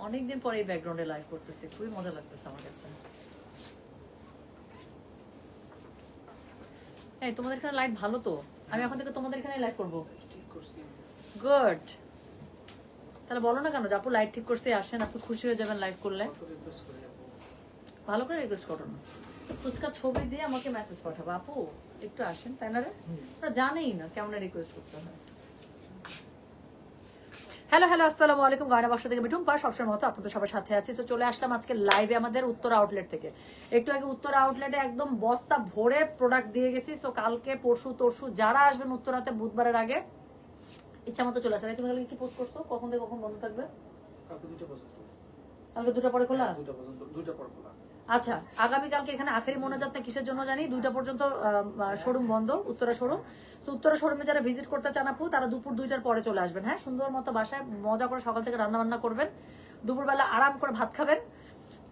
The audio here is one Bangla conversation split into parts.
অনেকদিন পরে এই ব্যাকগ্রাউন্ডে লাইভ করতেছি, খুবই মজা লাগতেছে আমার কাছে। এই তোমাদের এখানে লাইট ভালো তো, আমি এখন থেকে তোমাদের এখানে লাইভ করবো। গুড, তাহলে বলো না কেন যে আপু লাইট ঠিক করছে, আসেন, আপনি খুশি হয়ে যাবেন লাইভ করলে। ভালো করে রিকোয়েস্ট করো না, ফুচকা ছবি দিয়ে আমাকে মেসেজ পাঠাবো, আপু একটু আসেন, তাই না রে? ওরা জানেই না কেমন রিকোয়েস্ট করতে হয়। হ্যালো হ্যালো, আসসালামু আলাইকুম। গায়না বাসা থেকে মিঠুন পার, সবসময় মতো আপনাদের সবার সাথে আছি। তো চলে আসলাম আজকে লাইভে আমাদের উত্তর আউটলেট থেকে। একটু আগে উত্তর আউটলেটে একদম বস্তা ভরে প্রোডাক্ট দিয়ে গেছি। সো কালকে পরশু তরশু যারা আসবেন উত্তরাতে বুধবারের আগে ইচ্ছা মতো চলে আসেন। তুমি কালকে কি পোস্ট করছো, কখন থেকে কখন বন্ধ থাকবে? কালকে 2টা পরে খোলা। আচ্ছা, আগামীকালকে এখানে আখেরি মোনাজাত কিসের জন্য জানি, 2টা পর্যন্ত শোরুম বন্ধ, উত্তরা শোরুম। তো উত্তরা শোরুমে যারা ভিজিট করতে চান আপু, তারা দুপুর 2টার পরে চলে আসবেন। হ্যাঁ, সুন্দর মতো বাসায় মজা করে সকাল থেকে রান্না বান্না করবেন, দুপুরবেলা আরাম করে ভাত খাবেন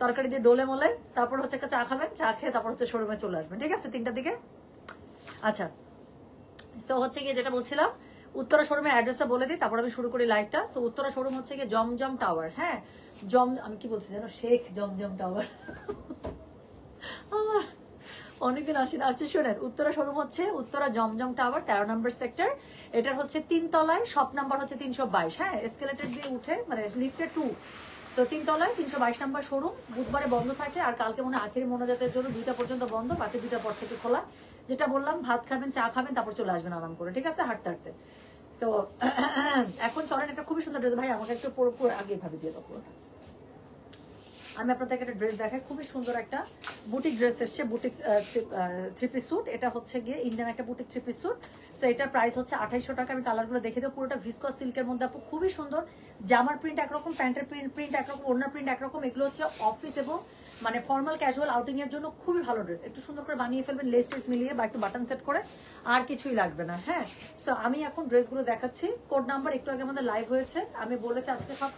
তরকারি দিয়ে ডোলে মোলে, তারপর হচ্ছে একটা চা খাবেন, চা খেয়ে তারপর হচ্ছে শোরুমে চলে আসবেন, ঠিক আছে, 3টার দিকে। আচ্ছা, সো হচ্ছে গিয়ে যেটা বলছিলাম, উত্তরা শোরুমের অ্যাড্রেসটা বলে দিই, তারপর আমি শুরু করি লাইভটা। সো উত্তরা শোরুম হচ্ছে গিয়ে জমজম টাওয়ার। হ্যাঁ, আমি কি বলছি জানো, শেখ জমজম টাওয়ার। আমার অনেকদিন আসি না। আচ্ছা শোনেন, উত্তরা শোরুম হচ্ছে উত্তরা জমজম টাওয়ার, 13 নম্বর সেক্টর। এটার হচ্ছে 3 তলায়, শপ নাম্বার হচ্ছে 322। হ্যাঁ, এসকেলেটর দিয়ে উঠে মানে লিফটে 2। তো 3 তলায় 322 নম্বর শোরুম। বুধবারে বন্ধ থাকে, আর কালকে মনে আখেরি মোনাজাতের জন্য 2টা পর্যন্ত বন্ধ, বাকি 2টার পর থেকে খোলা। যেটা বললাম, ভাত খাবেন, চা খাবেন, তারপর চলে আসবেন আরাম করে, ঠিক আছে, হাঁটতে হাঁটতে। তো এখন চলেন, একটা খুবই সুন্দর ড্রেস। ভাই আমাকে একটু পুরো আগে ভাবে দিয়ে দেবো। আমি আপনাদেরকে একটা ড্রেস দেখাই, খুবই সুন্দর একটা বুটিক ড্রেস এসছে, বুটিক 3 পিস স্যুট। এটা হচ্ছে গিয়ে ইন্ডিয়ান একটা বুটিক 3 পিস স্যুট। সো এটার প্রাইস হচ্ছে 2800 টাকা। আমি কালারগুলো দেখে দেবো। পুরোটা ভিসকস সিল্কের মধ্যে আপু, খুবই সুন্দর। জামার প্রিন্ট একরকম, প্যান্টের প্রিন্ট একরকম, ওড়নার প্রিন্ট একরকম। এগুলো হচ্ছে অফিস এবং মানে ফর্মাল ক্যাজুয়াল আউটিং এর জন্য খুবই ভালো ড্রেস। একটু সুন্দর করে বানিয়ে ফেলবেন, লেস টেস মিলিয়ে বা একটু বাটন সেট করে, আর কিছুই লাগবে না। হ্যাঁ, সো আমি এখন ড্রেসগুলো দেখাচ্ছি। কোড নাম্বার একটু আগে আমাদের লাইভ হয়েছে, আমি বলেছি আজকে সব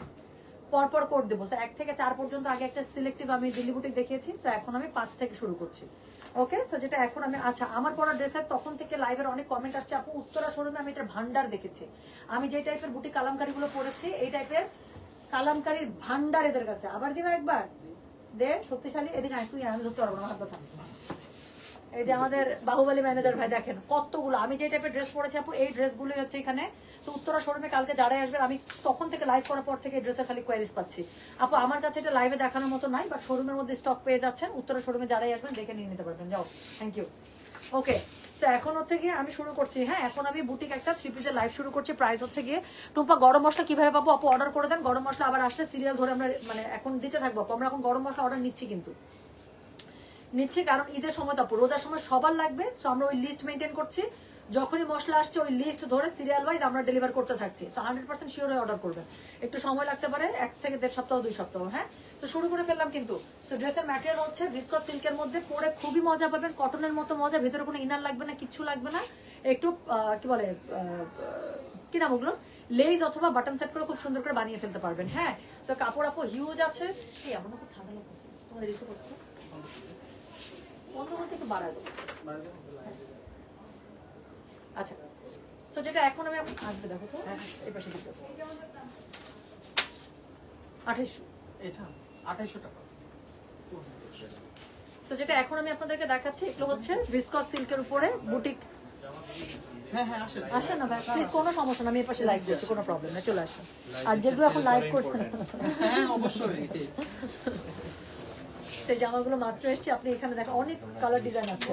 পরপর কোড দেবো। 1 থেকে 4 পর্যন্ত আগে একটা সিলেক্টিভ আমি দিল্লি বুটিক দেখিয়েছি। সো এখন আমি 5 থেকে শুরু করছি। ওকে, সো যেটা এখন আমি, আচ্ছা আমার পরা ড্রেসের তখন থেকে লাইভের অনেক কমেন্ট আসছে, আপু উত্তরা শোরুমে আমি এটার ভান্ডার দেখেছি। আমি যে টাইপের বুটিক কালামকারীগুলো পরেছি, এই টাইপের কালামকারীর ভান্ডার এদের কাছে। আবার দিবা একবার দে, শক্তিশালী। এদিকে তুই, আমি ধরতে পারবো না, হাত কথা। এই যে আমাদের বাহুবলী ম্যানেজার ভাই, দেখেন কতগুলো আমি যে টাইপের ড্রেস পরেছি আপু, এই ড্রেসগুলো হচ্ছে এখানে। তো উত্তরা শোরুমে কালকে যারাই আসবেন, আমি তখন থেকে লাইভ করার পর থেকে এই ড্রেসের খালি কোয়ারিজ পাচ্ছি আপু। আমার কাছে এটা লাইভে দেখানোর মতো নাই, বাট শোরুমের মধ্যে স্টক পেয়ে যাচ্ছেন। উত্তরা শোরুমে যারাই আসবেন দেখে নিয়ে নিতে পারবেন। যাও, থ্যাংক ইউ। ওকে, সো এখন হচ্ছে গিয়ে আমি শুরু করছি। হ্যাঁ, এখন আমি বুটিক একটা 3 পিসের লাইভ শুরু করছি। প্রাইস হচ্ছে গিয়ে, টুম্পা গরম মশলা কিভাবে পাবো আপু? অর্ডার করে দেন, গরম মশলা আবার আসলে সিরিয়াল ধরে আমরা মানে এখন দিতে থাকবো আপু। আমরা এখন গরম মশলা অর্ডার নিচ্ছি, কারণ ঈদের সময় তো রোজার সময় সবার লাগবে। সো আমরা ওই লিস্ট মেনটেন করছি, যখনই মশলা আসছে ওই লিস্ট ধরে সিরিয়াল ওয়াইজ আমরা ডেলিভার করতে থাকছি। সো 100% শিওর হয়ে অর্ডার করবেন, একটু সময় লাগতে পারে, 1 থেকে 1.5 সপ্তাহ 2 সপ্তাহ। হ্যাঁ, তো শুরু করে ফেললাম কিন্তু। সো ড্রেসের ম্যাটেরিয়াল হচ্ছে ভিসকস সিল্কের মধ্যে, পরে খুবই মজা পাবেন, কটনের মতো মজা, ভেতরে কোনো ইনার লাগবে না, কিচ্ছু লাগবে না। একটু কি বলে কি নাম ওগুলো, লেজ অথবা বাটন সেট করে খুব সুন্দর করে বানিয়ে ফেলতে পারবেন। হ্যাঁ, সো কাপড় আপু হিউজ আছে। এই এমন খুব ঠান্ডা লাগছে, তোমাদের রিসিভ করতে আচ্ছা। সো যেটা এখন আমি আসবে, দেখো তো এই পাশে 2800 টাকা। সো যেটা এখন আমি আপনাদেরকে দেখাচ্ছি, এগুলো হচ্ছে ভিসকস সিল্কের উপরে বুটিক। আসেন না ভাই প্লিজ, কোনো সমস্যা না, আমি এই পাশে লাইভ করছি, কোনো প্রবলেম না, চলে আসেন। আর যেগুলো এখন লাইভ করছে সেই জামাগুলো মাত্র এসছে, আপনি এখানে দেখেন অনেক কালার ডিজাইন আছে।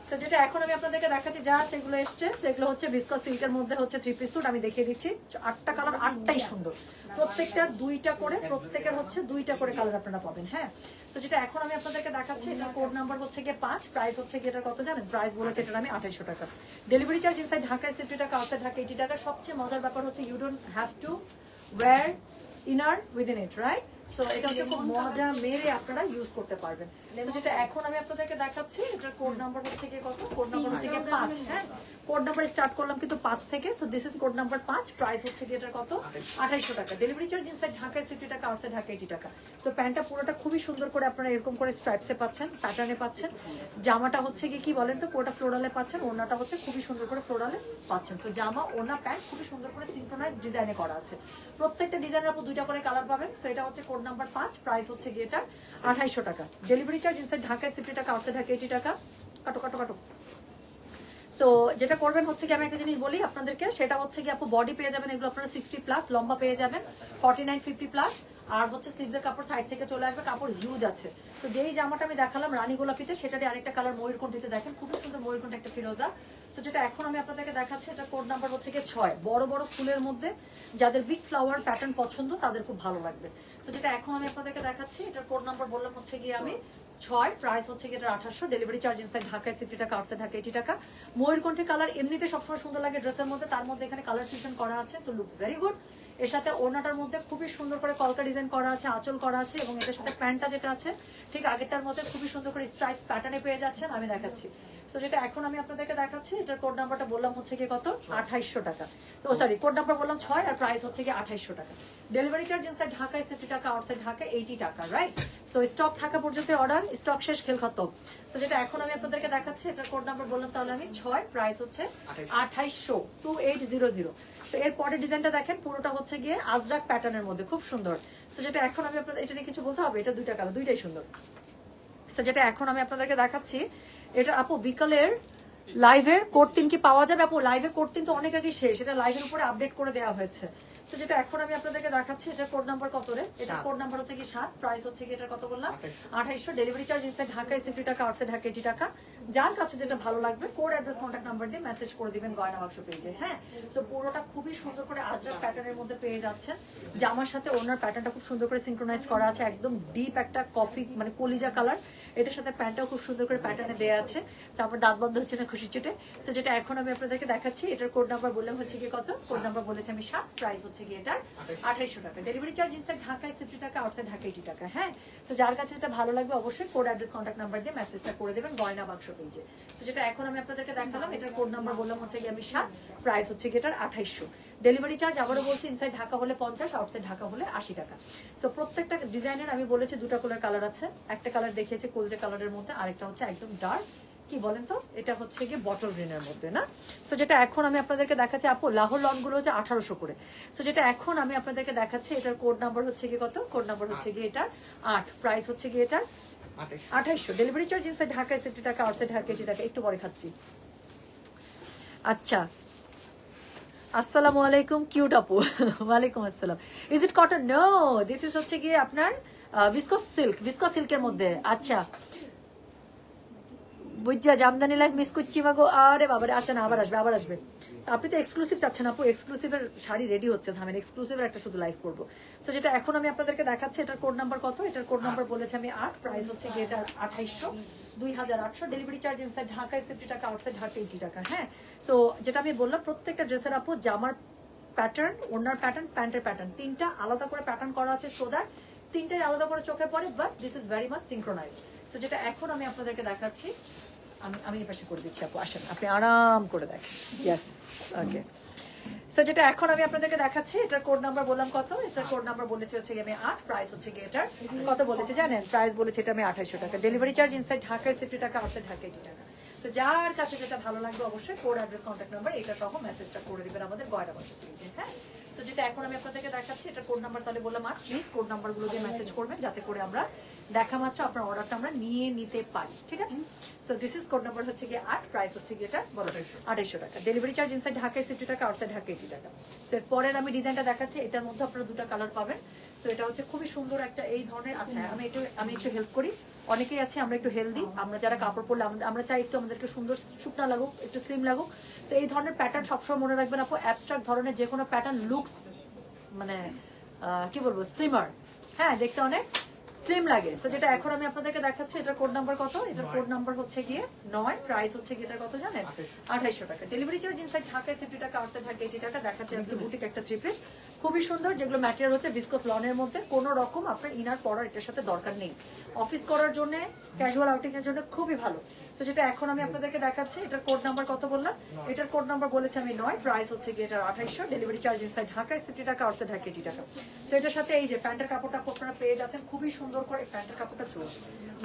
সো যেটা এখন আমি আপনাদেরকে দেখাচ্ছি, জাস্ট এগুলো এসছে, সেগুলো হচ্ছে ভিসকস সিল্কের মধ্যে হচ্ছে 3 পিস স্যুট। আমি দেখিয়ে দিচ্ছি 8টা কালার, 8টাই সুন্দর, প্রত্যেকটার 2টা করে, প্রত্যেকের হচ্ছে 2টা করে কালার আপনারা পাবেন। হ্যাঁ, তো যেটা এখন আমি আপনাদেরকে দেখাচ্ছি, এটা কোড নাম্বার হচ্ছে গিয়ে 5। প্রাইস হচ্ছে গিয়ে এটা কত জানেন? প্রাইস বলেছে এটা আমি 2800 টাকা। ডেলিভারি চার্জ ইনসাইড ঢাকায় 60 টাকা, আউটসাইড ঢাকা 80 টাকা। সবচেয়ে মজার ব্যাপার হচ্ছে you don't have to wear inner within it, right? So এটা হচ্ছে খুব মজা মেরে আপনারা ইউজ করতে পারবেন। যেটা এখন আমি আপনাদেরকে দেখাচ্ছি এটার কোড নাম্বার হচ্ছে কি কত, কোড নাম্বার হচ্ছে কি 5। হ্যাঁ, কোড নাম্বার স্টার্ট করলাম কিন্তু 5 থেকে। So this is code number 5, price হচ্ছে কি এটার কত 2800 টাকা। ডেলিভারি চার্জ ইনসাইড ঢাকায় 60 টাকা, আউটসাইড ঢাকা 80 টাকা। সো প্যান্টটা পুরোটা খুবই সুন্দর করে আপনারা এরকম করে স্ট্রাইপসে পাচ্ছেন, প্যাটার্নে পাচ্ছেন। জামাটা হচ্ছে কি বলেন তো, পুরোটা ফ্লোরালে পাচ্ছেন। ওড়নাটা হচ্ছে খুবই সুন্দর করে ফ্লোরালে পাচ্ছেন। তো জামা ওড়না প্যান্ট খুবই সুন্দর করে সিনক্রোনাইজ ডিজাইনে করা আছে। প্রত্যেকটা ডিজাইনের আপু 2টা করে কালার পাবেন। সো এটা হচ্ছে কোড নাম্বার 5, প্রাইস হচ্ছে গিয়ে এটা 2800 টাকা। ডেলিভারি চার্জ ইনসাইড ঢাকায় 60 টাকা, আউটসাইড ঢাকা 80 টাকা। কাটো কাটো কাটো। সো যেটা করবেন হচ্ছে কি আমি একটা জিনিস বলি আপনাদেরকে, সেটা হচ্ছে কি আপু বডি পেয়ে যাবেন এগুলো আপনারা 60+, লম্বা পেয়ে যাবেন 49-50+, আর হচ্ছে স্লিভসের কাপড় সাইড থেকে চলে আসবে, কাপড় হিউজ আছে। তো যেই জামাটা আমি দেখালাম রানী গোলাপিতে, সেটারই আরেকটা কালার ময়ূরকণ্ঠীতে দেখেন, খুবই সুন্দর ময়ূরকণ্ঠ একটা ফিরোজা। সো যেটা এখন আমি আপনাদেরকে দেখাচ্ছি এটা কোড নাম্বার হচ্ছে কি 6, বড় বড় ফুলের মধ্যে যাদের বিগ ফ্লাওয়ার প্যাটার্ন পছন্দ তাদের খুব ভালো লাগবে। সো যেটা এখন আমি আপনাদেরকে দেখাচ্ছি এটার কোড নাম্বার বললাম হচ্ছে কি আমি 6, প্রাইস হচ্ছে কি এটা 2800। ডেলিভারি চার্জ ইনসাইড ঢাকায় 60 টাকা, আউটসাইড ঢাকা 80 টাকা। ময়ূরকণ্ঠী কালার এমনিতে সবসময় সুন্দর লাগে ড্রেসের মধ্যে, তার মধ্যে এখানে কালার ফিউশন করা আছে। So looks very good. এর সাথে ওড়নাটার মধ্যে খুবই সুন্দর করে কলকা ডিজাইন করা আছে, আঁচল করা আছে, এবং এটার সাথে প্যান্টটা যেটা আছে ঠিক আগেরটার মধ্যে খুবই সুন্দর করে স্ট্রাইপস প্যাটার্নে পেয়ে যাচ্ছেন। আমি দেখাচ্ছি। সো যেটা এখন আমি আপনাদেরকে দেখাচ্ছি এটার কোড নাম্বারটা বললাম হচ্ছে কি কত 2800 টাকা। তো সরি, কোড নাম্বার বললাম 6 আর প্রাইস হচ্ছে কি 2800 টাকা। ডেলিভারি চার্জ ইনসাইড ঢাকায় 60 টাকা, আউটসাইড ঢাকা 80 টাকা, রাইট? সো স্টক থাকা পর্যন্ত অর্ডার, স্টক শেষ খেল খতম। সো যেটা এখন আমি আপনাদেরকে দেখাচ্ছি এটার কোড নাম্বার বললাম তাহলে আমি 6, প্রাইস হচ্ছে 2800, 2800। তো এর পরের ডিজাইনটা দেখেন, পুরোটা হচ্ছে গিয়ে আজরাক প্যাটার্নের মধ্যে খুব সুন্দর। সো যেটা এখন আমি আপনাদের এটা নিয়ে কিছু বলতে হবে, এটা 2টা কালার, 2টাই সুন্দর। সো যেটা এখন আমি আপনাদেরকে দেখাচ্ছি এটা আপু বিকালের লাইভের কোড 3 কি পাওয়া যাবে? আপু লাইভের কোড 3 তো অনেক আগে শেষ, এটা লাইভের উপরে আপডেট করে দেওয়া হয়েছে। সো যেটা এখন আমি আপনাদেরকে দেখাচ্ছি এটা কোড নাম্বার কত রে, এটা কোড নাম্বার হচ্ছে কি 7, প্রাইস হচ্ছে কি এটা কত বললাম 2800। ডেলিভারি চার্জ ইনসাইড ঢাকায় 60 টাকা, আউটসাইড ঢাকা 80 টাকা। যার কাছে যেটা ভালো লাগবে কোড অ্যাড্রেস কন্ট্যাক্ট নাম্বার দিয়ে মেসেজ করে দিবেন গয়না বাক্স পেজে। হ্যাঁ, সো পুরোটা খুবই সুন্দর করে আজরাক প্যাটার্নের মধ্যে পেয়ে যাচ্ছেন। জামার সাথে ওনার প্যাটার্নটা খুব সুন্দর করে সিনক্রোনাইজ করা আছে, একদম ডিপ একটা কফি মানে কলিজা কালার। এটার সাথে প্যান্টটাও খুব সুন্দর করে প্যাটার্নে দেওয়া আছে। আমার দাঁত বন্ধ হচ্ছে না খুশি চুটে। সো যেটা এখন আমি আপনাদেরকে দেখাচ্ছি এটার কোড নাম্বার বললাম হচ্ছে কি কত, কোড নাম্বার বলেছি আমি 7, প্রাইস হচ্ছে কি এটা 2800 টাকা। ডেলিভারি চার্জ ইনসাইড ঢাকায় 60 টাকা, আউটসাইড ঢাকা 80 টাকা। হ্যাঁ, তো যার কাছে এটা ভালো লাগবে অবশ্যই কোড অ্যাড্রেস কন্ট্যাক্ট নাম্বার দিয়ে মেসেজটা করে দেবেন গয়না বাক্স পেজে। সো যেটা এখন আমি আপনাদেরকে দেখালাম এটার কোড নাম্বার বললাম হচ্ছে কি আমি 7, প্রাইস হচ্ছে কি এটার 2800। ডেলিভারি চার্জ আবারও বলছি ইনসাইড ঢাকা হলে 50, আউটসাইড ঢাকা হলে 80 টাকা। সো প্রত্যেকটা ডিজাইনের আমি বলেছি 2টা কালার আছে। একটা কালার দেখিয়েছি কলজে কালারের মধ্যে, আরেকটা হচ্ছে একদম ডার্ক কি বলেন তো, এটা হচ্ছে গিয়ে বটল গ্রিনের মধ্যে না। সো যেটা এখন আমি আপনাদেরকে দেখাচ্ছি আপু লাহোর লনগুলো হচ্ছে 1800 করে। সো যেটা এখন আমি আপনাদেরকে দেখাচ্ছি এটার কোড নাম্বার হচ্ছে কি কত, কোড নাম্বার হচ্ছে গিয়ে এটা 8, প্রাইস হচ্ছে গিয়ে এটা 2800। ডেলিভারি চার্জ ইনসাইড ঢাকায় 60 টাকা, আউটসাইড ঢাকা 80 টাকা। একটু পরে খাচ্ছি। আচ্ছা, আসসালামু আলাইকুম কিউট আপু। ওয়ালাইকুম আসসালাম। Is it cotton? No, this is হচ্ছে গিয়ে আপনার ভিসকস সিল্ক, ভিসকস সিল্কের মধ্যে। আচ্ছা বুঝা জামদানি লাইফ মিস করছি মাগো। আরে বাবারে, আচ্ছা না আবার আসবে, আবার আসবে। আপনি তো এক্সক্লুসিভ চাচ্ছেন আপু, এক্সক্লুসিভের শাড়ি রেডি হচ্ছে, থামেন এক্সক্লুসিভের একটা শুধু লাইভ করবো। সো যেটা এখন আমি আপনাদেরকে দেখাচ্ছি এটার কোড নাম্বার কত, এটার কোড নাম্বার বলেছি আমি 8, প্রাইস হচ্ছে গিয়ে এটা 2800, 2800। ডেলিভারি চার্জ ইনসাইড ঢাকায় 60 টাকা, আউটসাইড ঢাকা 80 টাকা। হ্যাঁ, সো যেটা আমি বললাম প্রত্যেকটা ড্রেসের আপু জামার প্যাটার্ন, ওড়নার প্যাটার্ন, প্যান্টের প্যাটার্ন 3টা আলাদা করে প্যাটার্ন করা আছে, সো দ্যাট 3টাই আলাদা করে চোখে পড়ে, but this is very much synchronised. So যেটা এখন আমি আপনাদেরকে দেখাচ্ছি, আমি এই পাশে করে দিচ্ছি আপু, আসেন আপনি আরাম করে দেখেন। ইয়েস, ওকে। সো যেটা এখন আমি আপনাদেরকে দেখাচ্ছি এটার কোড নাম্বার বললাম কত, এটার কোড নাম্বার বলেছে হচ্ছে আমি 8, প্রাইস হচ্ছে গিয়ে এটার কত বলেছে জানেন, প্রাইস বলেছে এটা আমি 2800 টাকা। ডেলিভারি চার্জ ইনসাইড ঢাকায় 60 টাকা, আউটসাইড ঢাকা 80 টাকা। তো যার কাছে যেটা ভালো লাগবে অবশ্যই কোড অ্যাড্রেস কন্ট্যাক্ট নাম্বার এটা সহ মেসেজটা করে দিবেন আমাদের গয়না বাক্স পেজে। হ্যাঁ, সো যেটা এখন আমি আপনাদেরকে দেখাচ্ছি এটার কোড নাম্বার তাহলে বললাম 8, প্লিজ কোড নাম্বারগুলো দিয়ে মেসেজ করবেন যাতে করে আমরা দেখা মাত্র আপনার অর্ডারটা আমরা নিয়ে নিতে পারি, ঠিক আছে? So this is code number হচ্ছে গিয়ে 8, প্রাইস হচ্ছে গিয়ে এটা 2800 টাকা। ডেলিভারি চার্জ ইনসাইড ঢাকায় 60 টাকা, আউটসাইড ঢাকা 80 টাকা। সো এর পরের আমি ডিজাইনটা দেখাচ্ছি, এটার মধ্যে আপনারা 2টা কালার পাবেন। সো এটা হচ্ছে খুবই সুন্দর একটা এই ধরনের। আচ্ছা আমি একটু হেল্প করি, অনেকেই আছে আমরা একটু হেলদি, আমরা যারা কাপড় পরলে আমরা চাই একটু আমাদেরকে সুন্দর শুকনা লাগুক, একটু স্লিম লাগুক। তো এই ধরনের প্যাটার্ন সবসময় মনে রাখবেন আপু, অ্যাবস্ট্রাক্ট ধরনের যে কোনো প্যাটার্ন লুকস মানে কি বলবো স্লিমার, হ্যাঁ দেখতে অনেক স্লিম লাগে। সো যেটা এখন আমি আপনাদেরকে দেখাচ্ছি, এটার কোড নাম্বার কত? এটার কোড নাম্বার হচ্ছে গিয়ে 9, প্রাইস হচ্ছে গিয়ে এটার কত জানেন? 2800 টাকা। ডেলিভারি চার্জ ইনসাইড ঢাকায় 60 টাকা, আউটসাইড ঢাকা 80 টাকা। দেখাচ্ছে আজকে বুটিক একটা থ্রি পিস, খুবই সুন্দর, যেগুলো ম্যাটেরিয়াল হচ্ছে ভিসকস লনের মধ্যে। কোনো রকম আপনার ইনার পরার এটার সাথে দরকার নেই, অফিস করার জন্য, ক্যাজুয়াল আউটিং এর জন্য খুবই ভালো। সো যেটা এখন আমি আপনাদেরকে দেখাচ্ছি, এটার কোড নাম্বার কত বললাম? এটার কোড নাম্বার বলেছি আমি 9, প্রাইস হচ্ছে গিয়ে এটার 2800। ডেলিভারি চার্জ ইনসাইড ঢাকায় 60 টাকা, আউটসাইড ঢাকা 80 টাকা। সো এটার সাথে এই যে প্যান্টের কাপড়টা আপনারা পেয়ে যাচ্ছেন, খুবই সুন্দর করে প্যান্টের কাপড়টা চোখ,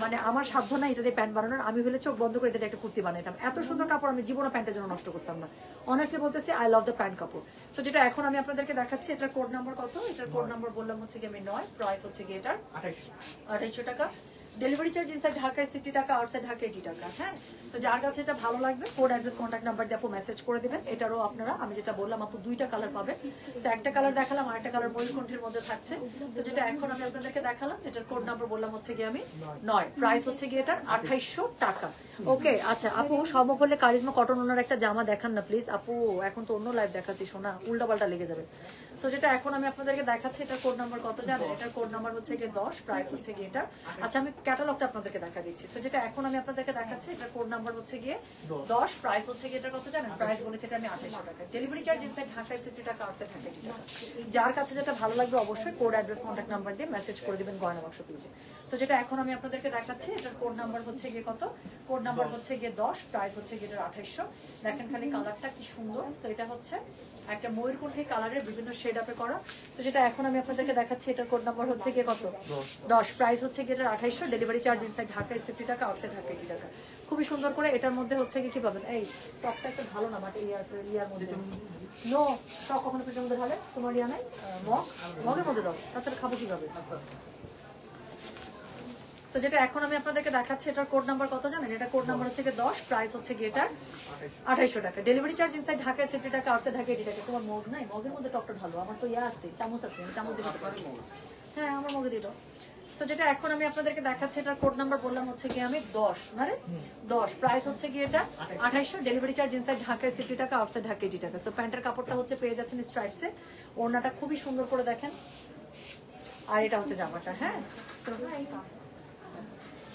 মানে আমার সাধ্য না এটা দিয়ে প্যান্ট বানানোর, আমি হলে চোখ বন্ধ করে এটা দিয়ে একটা কুর্তি বানাইতাম। এত সুন্দর কাপড় আমি জীবনে প্যান্টের জন্য নষ্ট করতাম না, অনেস্টলি বলতেছি, আই লাভ দ্য প্যান্ট কাপড়। সো যেটা এখন আমি আপনাদেরকে দেখাচ্ছি, এটার কোড নাম্বার কত? এটার কোড নাম্বার বললাম হচ্ছে গিয়ে আমি 9, প্রাইস হচ্ছে গিয়ে এটার 2800 টাকা। ডেলিভারি চার্জ ইনসাইড ঢাকায় 60 টাকা, আউটসাইড ঢাকা 80 টাকা। হ্যাঁ, তো যার কাছে এটা ভালো লাগবে কোড অ্যাড্রেস কন্ট্যাক্ট নাম্বার দিয়ে আপু মেসেজ করে দিবেন। এটারও আপনারা, আমি যেটা বললাম আপু, 2টা কালার পাবেন। তো একটা কালার দেখালাম, আরেকটা কালার ময়ূরকণ্ঠের মধ্যে থাকছে। তো যেটা এখন আমি আপনাদেরকে দেখালাম, এটার কোড নাম্বার বললাম হচ্ছে গিয়ে আমি 9, প্রাইস হচ্ছে গিয়ে এটার 2800 টাকা। ওকে, আচ্ছা আপু, সম্ভব হলে কারিজমা কটন ওনার একটা জামা দেখান না প্লিজ। আপু এখন তো অন্য লাইভ দেখাচ্ছি, শোনা উল্টা পাল্টা লেগে যাবে। সো যেটা এখন আমি আপনাদেরকে দেখাচ্ছি, এটার কোড নাম্বার কত জানেন? এটার কোড নাম্বার হচ্ছে গিয়ে 10, প্রাইস হচ্ছে গিয়ে এটা। আচ্ছা আমি ক্যাটালগটা আপনাদেরকে দেখা দিচ্ছি। সো যেটা এখন আমি আপনাদেরকে দেখাচ্ছি, এটার কোড নাম্বার হচ্ছে গিয়ে 10, প্রাইস হচ্ছে গিয়ে এটা কত জানেন? প্রাইস বলেছে এটা আমি 2800 টাকা। ডেলিভারি চার্জ ইনসাইড ঢাকায় 60 টাকা, আউটসাইড ঢাকা 80 টাকা। যার কাছে যেটা ভালো লাগবে অবশ্যই কোড অ্যাড্রেস কন্ট্যাক্ট নাম্বার দিয়ে মেসেজ করে দিবেন গয়না বাক্স পেজে। সো যেটা এখন আমি আপনাদেরকে দেখাচ্ছি, এটার কোড নাম্বার হচ্ছে গিয়ে কত? কোড নাম্বার হচ্ছে গিয়ে 10, প্রাইস হচ্ছে গিয়ে এটার 2800। দেখেন খালি কালারটা কি সুন্দর। সো এটা হচ্ছে একটা ময়ূরকণ্ঠী কালারের বিভিন্ন শেড আপে করা। সো যেটা এখন আমি আপনাদেরকে দেখাচ্ছি, এটার কোড নাম্বার হচ্ছে গিয়ে কত? 10, প্রাইস হচ্ছে গিয়ে এটার 2800। ডেলিভারি চার্জ ইনসাইড ঢাকায় 60 টাকা, আউটসাইড ঢাকা 80 টাকা। খুবই সুন্দর করে এটার মধ্যে হচ্ছে কি পাবেন, এই টপটা একটু ভালো না, বাট ইয়ার মধ্যে নো টক কখনো পেটের মধ্যে ঢালে, তোমার ইয়া নাই, মগের মধ্যে দাও, তাছাড়া খাবো কিভাবে? সো যেটা এখন আমি আপনাদেরকে দেখাচ্ছি, এটার কোড নাম্বার কত জানেন? এটা কোড নাম্বার হচ্ছে 10, প্রাইস হচ্ছে গিয়ে এটার 2800 টাকা। ডেলিভারি চার্জ ইনসাইড ঢাকায় 60 টাকা, আউটসাইড ঢাকা 80 টাকা। তোমার মগ নাই? মগের মধ্যে টকটা ঢালো, আমার তো ইয়া আছে, চামচ আছে, চামচ দিয়ে দিতে পারি। হ্যাঁ, আমার মগে দিয়ে দাও। সো যেটা এখন আমি আপনাদেরকে দেখাচ্ছি, এটার কোড নাম্বার বললাম হচ্ছে গিয়ে আমি 10, মানে 10, প্রাইস হচ্ছে গিয়ে এটা 2800। ডেলিভারি চার্জ ইনসাইড ঢাকায় 60 টাকা, আউটসাইড ঢাকা 80 টাকা। সো প্যান্টের কাপড়টা হচ্ছে পেয়ে যাচ্ছেন স্ট্রাইপসে, ওড়নাটা খুবই সুন্দর করে দেখেন, আর এটা হচ্ছে জামাটা। হ্যাঁ,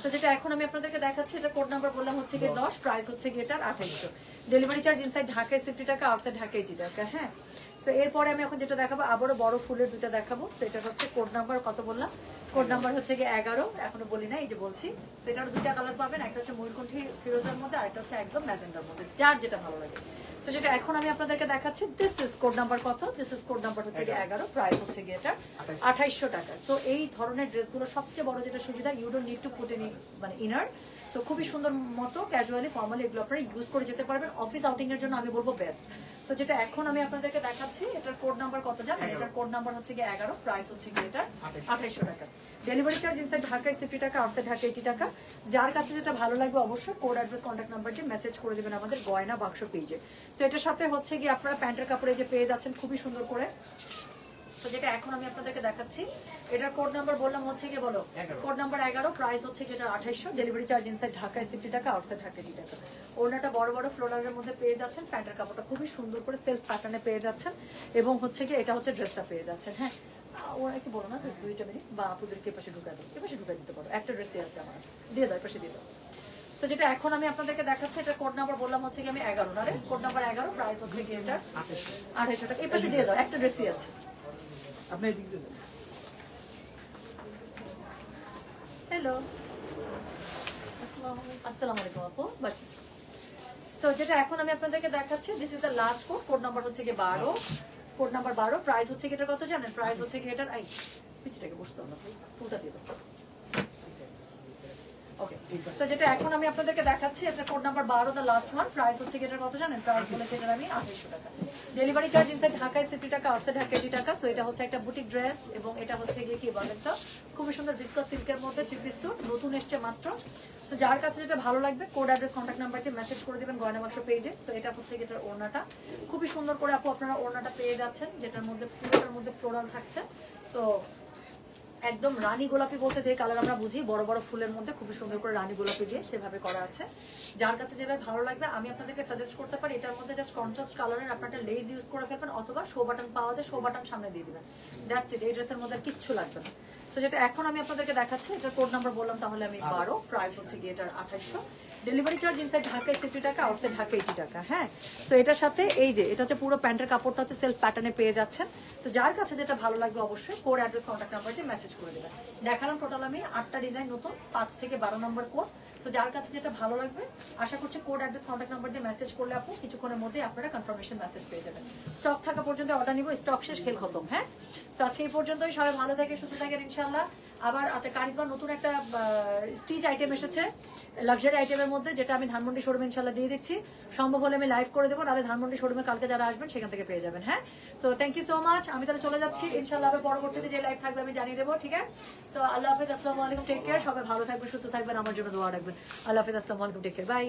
সো যেটা এখন আমি আপনাদেরকে দেখাচ্ছি, এটা কোড নাম্বার বললাম হচ্ছে গিয়ে 10, প্রাইস হচ্ছে গিয়ে এটার 2800। ডেলিভারি চার্জ ইনসাইড ঢাকায় 60 টাকা, আউটসাইড ঢাকা 80 টাকা। হ্যাঁ, সো এরপরে আমি এখন যেটা দেখাবো, আবারও বড় ফুলের দুটো দেখাবো। সো এটা হচ্ছে কোড নাম্বার কত বললাম? কোড নাম্বার হচ্ছে গিয়ে 11, এখনো বলি না, এই যে বলছি। সো এটার 2টা কালার পাবেন, একটা হচ্ছে ময়ূরকণ্ঠী ফিরোজের মধ্যে, আর একটা হচ্ছে একদম ম্যাজেন্ডার মধ্যে, যার যেটা ভালো লাগে। সো যেটা এখন আমি আপনাদেরকে দেখাচ্ছি, দিস ইজ কোড নাম্বার কত? দিস ইজ কোড নাম্বার হচ্ছে গিয়ে 11, প্রাইস হচ্ছে গিয়ে এটা 2800 টাকা। সো এই ধরনের ড্রেসগুলো সবচেয়ে বড় যেটা সুবিধা, you don't need to put any মানে ইনার। সো খুবই সুন্দর মতো ক্যাজুয়ালি ফর্মালি এগুলো আপনারা ইউজ করে যেতে পারবেন, অফিস আউটিং এর জন্য আমি বলবো বেস্ট। সো যেটা এখন আমি আপনাদেরকে দেখাচ্ছি, এটার কোড নাম্বার কত জানেন? এটার কোড নাম্বার হচ্ছে গিয়ে 11, প্রাইস হচ্ছে গিয়ে এটা 2800 টাকা। ডেলিভারি চার্জ ইনসাইড ঢাকায় 60 টাকা, আউটসাইড ঢাকা 80 টাকা। যার কাছে যেটা ভালো লাগবে অবশ্যই কোড অ্যাড্রেস কন্ট্যাক্ট নাম্বারটি মেসেজ করে দেবেন আমাদের গয়না বাক্স পেজে। সো এটার সাথে হচ্ছে গিয়ে আপনারা প্যান্টের কাপড়ে যে পেয়ে যাচ্ছেন খুবই সুন্দর করে। সো যেটা এখন আমি আপনাদেরকে দেখাচ্ছি, এটার কোড নাম্বার বললাম হচ্ছে গিয়ে বলো, কোড নাম্বার 11, প্রাইস হচ্ছে গিয়ে এটা 2800। ডেলিভারি চার্জ ইনসাইড ঢাকায় 60 টাকা, আউটসাইড ঢাকা 80 টাকা। ওড়নাটা বড় বড় ফ্লোরালের মধ্যে পেয়ে যাচ্ছেন, প্যান্টের কাপড়টা খুবই সুন্দর করে সেলফ প্যাটার্নে পেয়ে যাচ্ছেন, এবং হচ্ছে গিয়ে এটা হচ্ছে ড্রেসটা পেয়ে যাচ্ছেন। হ্যাঁ, ওরা কি বলো না 2 মিনিট, বা আপুদেরকে এপাশে ঢুকাই দাও, এপাশে ঢুকাই দিতে পারো, একটা ড্রেসই আছে আমার, দিয়ে দাও, এপাশে দিয়ে দাও। সো যেটা এখন আমি আপনাদেরকে দেখাচ্ছি, এটা কোড নাম্বার বললাম হচ্ছে গিয়ে আমি 11, না রে, কোড নাম্বার 11, প্রাইস হচ্ছে গিয়ে এটা 2800 টাকা। এপাশে দিয়ে দাও, একটা ড্রেসই আছে। আপনি এদিক দিয়ে দেন। হ্যালো, আসসালামু আলাইকুম আপু, বাসি। সো যেটা এখন আমি আপনাদেরকে দেখাচ্ছি, this is the last code. Code number হচ্ছে গিয়ে 12, কোড নাম্বার 12, প্রাইস হচ্ছে গিয়ে এটা কত জানেন? প্রাইস হচ্ছে গিয়ে এটার, এই পিছিটাকে বসতে হবে প্লিজ, ফুলটা দিয়ে দাও। ওকে, সো যেটা এখন আমি আপনাদেরকে দেখাচ্ছি, এটা code number 12, the last one, price হচ্ছে গিয়ে এটা কত জানেন? প্রাইস বলেছে এটা আমি 2800 টাকা। ডেলিভারি চার্জ ইনসাইড ঢাকায় 60 টাকা, আউটসাইড ঢাকা 80 টাকা। সো এটা হচ্ছে একটা বুটিক ড্রেস, এবং এটা হচ্ছে গিয়ে কি বলেন তো, খুবই সুন্দর ভিসকস সিল্কের মধ্যে থ্রি পিস স্যুট, নতুন এসছে মাত্র। সো যার কাছে যেটা ভালো লাগবে কোড অ্যাড্রেস কন্ট্যাক্ট নাম্বারটি মেসেজ করে দিবেন গয়না বাক্স পেজে। সো এটা হচ্ছে গিয়ে এটার ওড়নাটা খুবই সুন্দর করে আপু আপনারা ওড়নাটা পেয়ে যাচ্ছেন, যেটার মধ্যে পুরোটার মধ্যে ফ্লোরাল থাকছে। সো একদম রানী গোলাপি বলতে যে কালার আমরা বুঝি, বড় বড় ফুলের মধ্যে খুবই সুন্দর করে রানী গোলাপি দিয়ে সেভাবে করা আছে। যার কাছে যেভাবে ভালো লাগবে আমি আপনাদেরকে সাজেস্ট করতে পারি, এটার মধ্যে জাস্ট কন্ট্রাস্ট কালারের আপনারা লেস ইউজ করে ফেলবেন, অথবা শো বাটন পাওয়া যায়, শো বাটন সামনে দিয়ে দিবেন, দ্যাটস ইট। এই ড্রেসের মধ্যে কিচ্ছু লাগবে না। সো যেটা এখন আমি আপনাদেরকে দেখাচ্ছি, এটার কোড নাম্বার বললাম তাহলে আমি 12, প্রাইস হচ্ছে গিয়ে এটার 2800, ডেলিভারি চার্জ ইনসাইড ঢাকায় 50 টাকা, আউটসাইড ঢাকা 80 টাকা। হ্যাঁ, সো এটার সাথে এই যে এটা হচ্ছে পুরো প্যান্টের কাপড়টা হচ্ছে সেলফ প্যাটার্নে পেয়ে যাচ্ছেন। তো যার কাছে যেটা ভালো লাগবে অবশ্যই কোড, অ্যাড্রেস, কন্ট্যাক্ট নাম্বার দিয়ে মেসেজ করে দেবেন। দেখালাম টোটাল আমি 8টা ডিজাইন নতুন, 5 থেকে 12 নম্বর কোড। তো যার কাছে যেটা ভালো লাগবে আশা করছি কোড, অ্যাড্রেস, কন্ট্যাক্ট নাম্বার দিয়ে মেসেজ করলে আপু কিছুক্ষণের মধ্যে আপনারা কনফার্মেশন মেসেজ পেয়ে যাবেন। স্টক থাকা পর্যন্ত অর্ডার নিব, স্টক শেষ খেল খতম। হ্যাঁ, তো আজকে এই পর্যন্তই, সবাই ভালো থাকে, সুস্থ থাকেন ইনশাআল্লাহ। আবার আচ্ছা, কারিজমার নতুন একটা স্টিচ আইটেম এসেছে লাক্সারি আইটেমের মধ্যে, যেটা আমি ধানমন্ডি শোরুমে ইনশাআল্লাহ দিয়ে দিচ্ছি। সম্ভব হলে আমি লাইভ করে দেবো, নাহলে ধানমন্ডি শোরুমে কালকে যারা আসবেন সেখান থেকে পেয়ে যাবেন। হ্যাঁ, so thank you so much. আমি তাহলে চলে যাচ্ছি ইনশাআল্লাহ, আবার পরবর্তীতে যে লাইভ থাকবে আমি জানিয়ে দেবো। ঠিক আছে, সো আল্লাহ হাফেজ, আসসালামু আলাইকুম, টেক কেয়ার। সবাই ভালো থাকবেন, সুস্থ থাকবেন, আমার জন্য দোয়া রাখবেন। আল্লাহ হাফেজ, আসসালামু আলাইকুম, টেক কেয়ার, বাই।